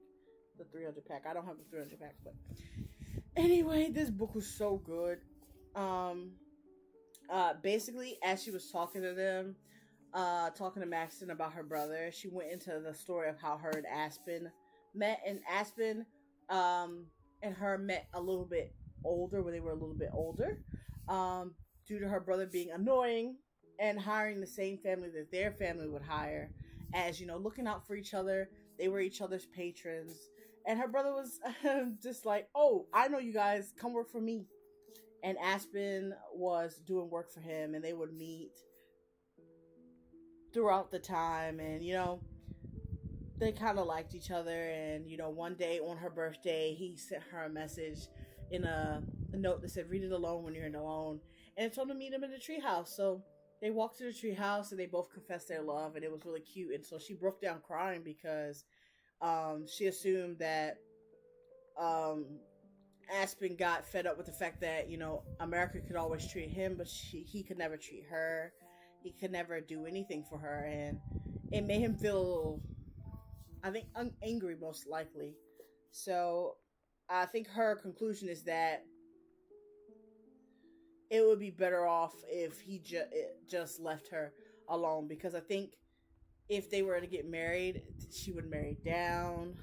the 300 pack. I don't have the 300 pack, but anyway, this book was so good. Basically, as she was talking to them, talking to Maxton about her brother, she went into the story of how her and Aspen met, and Aspen and her met a little bit older, when they were a little bit older, due to her brother being annoying and hiring the same family that their family would hire, as, you know, looking out for each other. They were each other's patrons, and her brother was just like, oh, I know you guys, come work for me. And Aspen was doing work for him, and they would meet throughout the time, and, you know, they kind of liked each other. And, you know, one day on her birthday, he sent her a message in a note that said, read it alone when you're alone, and it told him to meet him in the treehouse. So they walked to the treehouse, and they both confessed their love, and it was really cute. And so she broke down crying because she assumed that Aspen got fed up with the fact that, you know, America could always treat him, but he could never treat her. He could never do anything for her, and it made him feel, I think, angry, most likely. So I think her conclusion is that it would be better off if he just left her alone, because I think if they were to get married, she would marry down.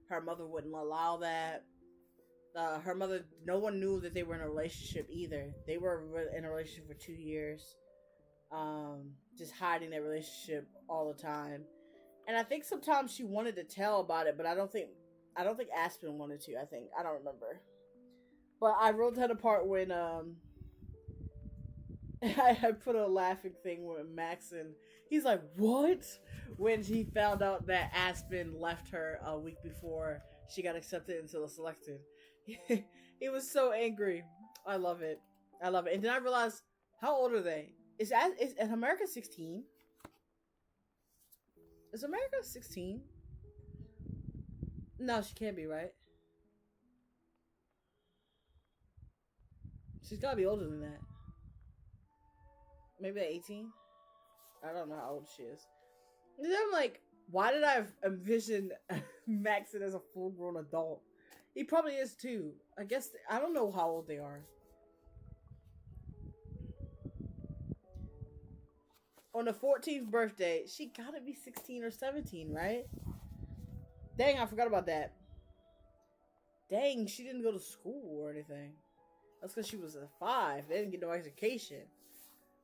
Her mother wouldn't allow that. Her mother, no one knew that they were in a relationship either. They were in a relationship for 2 years. just hiding their relationship all the time. And I think sometimes she wanted to tell about it, but I don't think Aspen wanted to. I don't remember. But I wrote that apart when I put a laughing thing with Max and he's like, "What?" When he found out that Aspen left her a week before she got accepted into the selected. He was so angry. I love it. I love it. And then I realized, how old are they? Is America 16? Is America 16? No, she can't be, right? She's gotta be older than that. Maybe 18? I don't know how old she is. And then I'm like, why did I envision Maxon as a full grown adult? He probably is too. I guess, I don't know how old they are. On the 14th birthday, she gotta be 16 or 17, right? Dang, I forgot about that. Dang, she didn't go to school or anything. That's because she was a 5. They didn't get no education.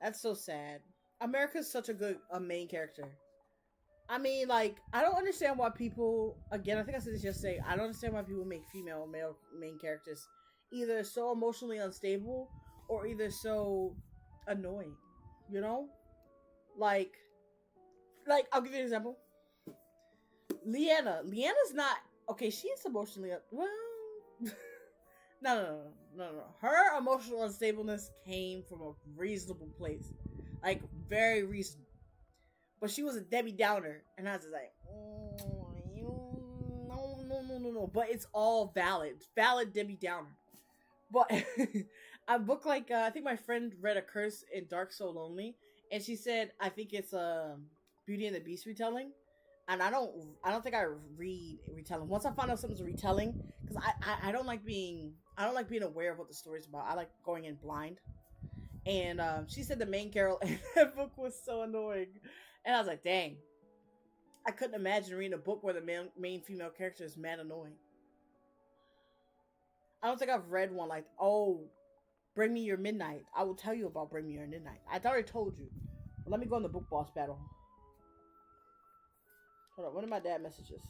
That's so sad. America's such a main character. I mean, like, I don't understand why people, again, I think I said this yesterday, I don't understand why people make female male main characters either so emotionally unstable or either so annoying, you know? Like, I'll give you an example. Leanna's not, okay, she is emotionally, well, no. Her emotional unstableness came from a reasonable place. Like, very reasonable. But she was a Debbie Downer. And I was just like, no. But it's all valid. Valid Debbie Downer. But a book like, I think my friend read A Curse in Dark So Lonely. And she said, I think it's a Beauty and the Beast retelling. And I don't think I read retelling. Once I find out something's a retelling, because I don't like being aware of what the story's about. I like going in blind. And she said the main Carol in that book was so annoying. And I was like, dang. I couldn't imagine reading a book where the main female character is mad annoying. I don't think I've read one like, oh, Bring Me Your Midnight. I will tell you about Bring Me Your Midnight. I already told you. But let me go in the book boss battle. Hold on, what are my dad messages?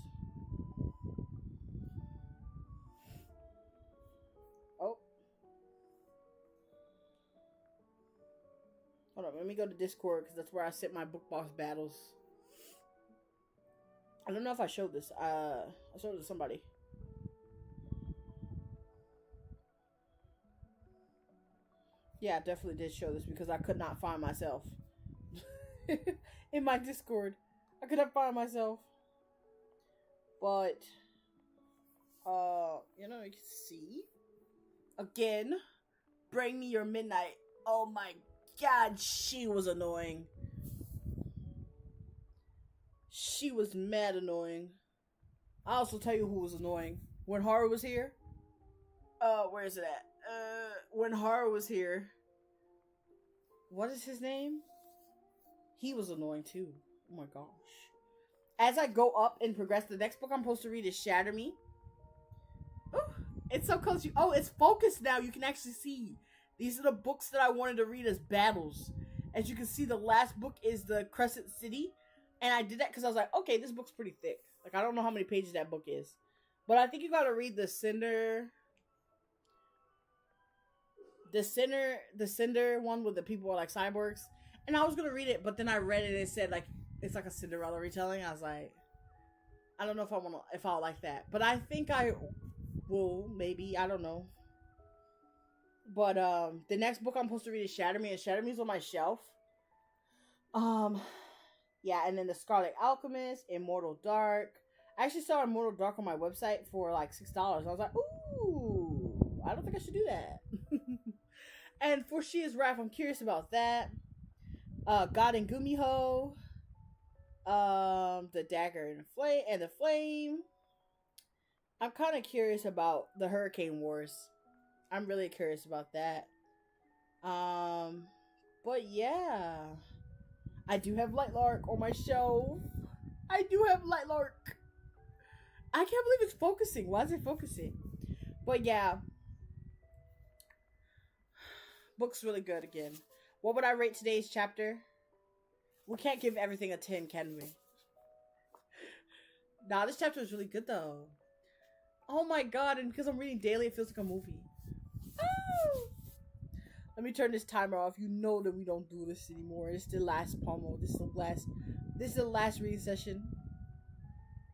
Oh. Hold on, let me go to Discord because that's where I set my book boss battles. I don't know if I showed this. I showed it to somebody. Yeah, I definitely did show this because I could not find myself. In my Discord. I could not find myself. But, you can see. Again, Bring Me Your Midnight. Oh my god, she was annoying. She was mad annoying. I'll also tell you who was annoying. When Haru was here. Where is it at? When Haru was here. What is his name? He was annoying too. Oh my gosh. As I go up and progress, the next book I'm supposed to read is Shatter Me. Oh, it's so close. Oh, it's focused now. You can actually see. These are the books that I wanted to read as battles. As you can see, the last book is the Crescent City. And I did that because I was like, okay, this book's pretty thick. Like, I don't know how many pages that book is. But I think you gotta read the Cinder one with the people are like cyborgs. And I was gonna read it, but then I read it and it said like it's like a Cinderella retelling. I was like, I don't know if I'll like that. But I think I will, maybe, I don't know. But the next book I'm supposed to read is Shatter Me, and Shatter Me is on my shelf. Yeah, and then the Scarlet Alchemist, Immortal Dark. I actually saw Immortal Dark on my website for like $6. I was like, ooh, I don't think I should do that. And for She Is Wrath, I'm curious about that. God and Gumiho. The Dagger and the Flame. I'm kind of curious about the Hurricane Wars. I'm really curious about that. But yeah. I do have Lightlark on my shelf. I do have Lightlark. I can't believe it's focusing. Why is it focusing? But yeah. Book's really good again. What would I rate today's chapter? We can't give everything a 10, can we? Nah, this chapter is really good though. Oh my god, and because I'm reading daily, it feels like a movie. Oh! Let me turn this timer off. You know that we don't do this anymore. It's the last pomo. This is the last reading session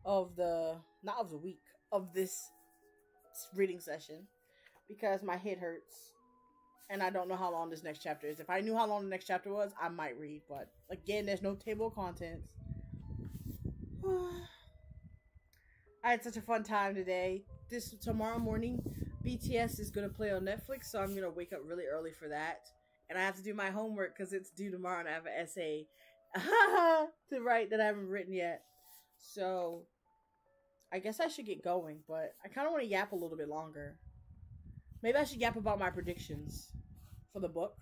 of the not of the week, of this reading session. Because my head hurts. And I don't know how long this next chapter is. If I knew how long the next chapter was, I might read. But again, there's no table of contents. I had such a fun time today. Tomorrow morning, BTS is gonna play on Netflix, so I'm gonna wake up really early for that. And I have to do my homework because it's due tomorrow, and I have an essay to write that I haven't written yet. So I guess I should get going, but I kind of want to yap a little bit longer. Maybe I should yap about my predictions for the book.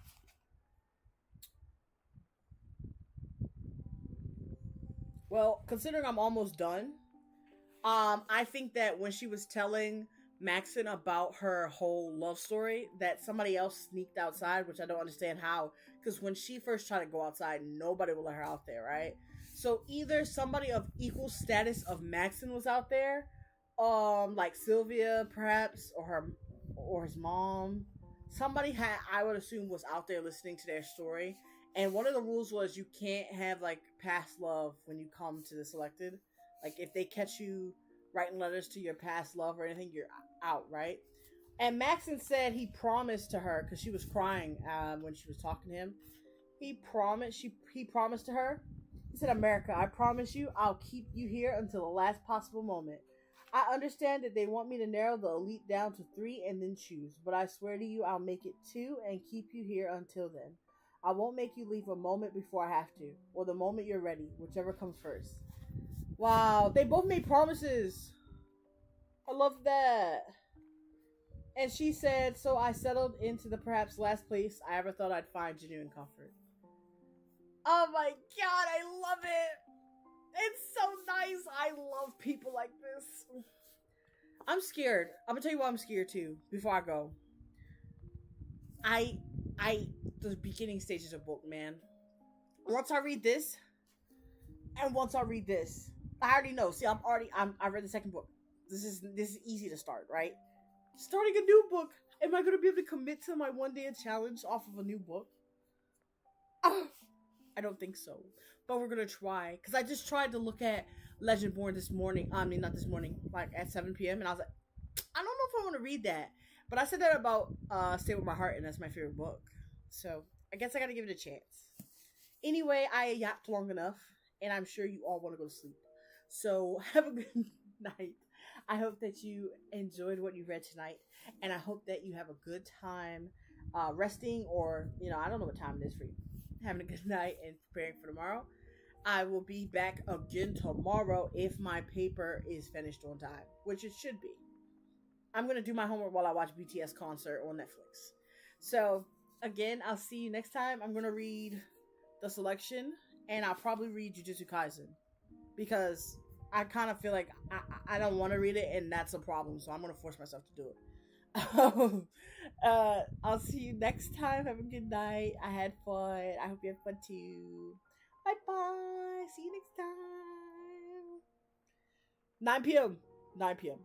Well, considering I'm almost done, I think that when she was telling Maxon about her whole love story, that somebody else sneaked outside, which I don't understand how. Because when she first tried to go outside, nobody would let her out there, right? So either somebody of equal status of Maxon was out there, like Sylvia perhaps, or his mom. Somebody I would assume, was out there listening to their story. And one of the rules was you can't have like past love when you come to the selected. Like if they catch you writing letters to your past love or anything, you're out, right? And Maxon said he promised to her because she was crying when she was talking to him. He promised to her. He said, "America, I promise you, I'll keep you here until the last possible moment. I understand that they want me to narrow the elite down to 3 and then choose, but I swear to you, I'll make it 2 and keep you here until then. I won't make you leave a moment before I have to, or the moment you're ready, whichever comes first." Wow, they both made promises. I love that. And she said, "So I settled into the perhaps last place I ever thought I'd find genuine comfort." Oh my god, I love it. It's so nice. I love people like this. I'm scared. I'm gonna tell you why I'm scared too, before I go. The beginning stages of book, man. Once I read this, and once I read this, I already know. See, I read the second book. This is easy to start, right? Starting a new book. Am I gonna be able to commit to my 1-day challenge off of a new book? I don't think so. But we're gonna try. Because I just tried to look at Legendborn this morning. I mean, not this morning. Like at 7 p.m. And I was like, I don't know if I want to read that. But I said that about Stay With My Heart, and that's my favorite book. So I guess I gotta give it a chance. Anyway, I yapped long enough. And I'm sure you all want to go to sleep. So have a good night. I hope that you enjoyed what you read tonight. And I hope that you have a good time resting, or, I don't know what time it is for you. Having a good night and preparing for tomorrow. I will be back again tomorrow if my paper is finished on time, which it should be. I'm going to do my homework while I watch BTS concert on Netflix. So, again, I'll see you next time. I'm going to read The Selection, and I'll probably read Jujutsu Kaisen, because I kind of feel like I don't want to read it, and that's a problem, so I'm going to force myself to do it. I'll see you next time. Have a good night. I had fun. I hope you had fun too. Bye bye. See you next time. 9 p.m. 9 p.m.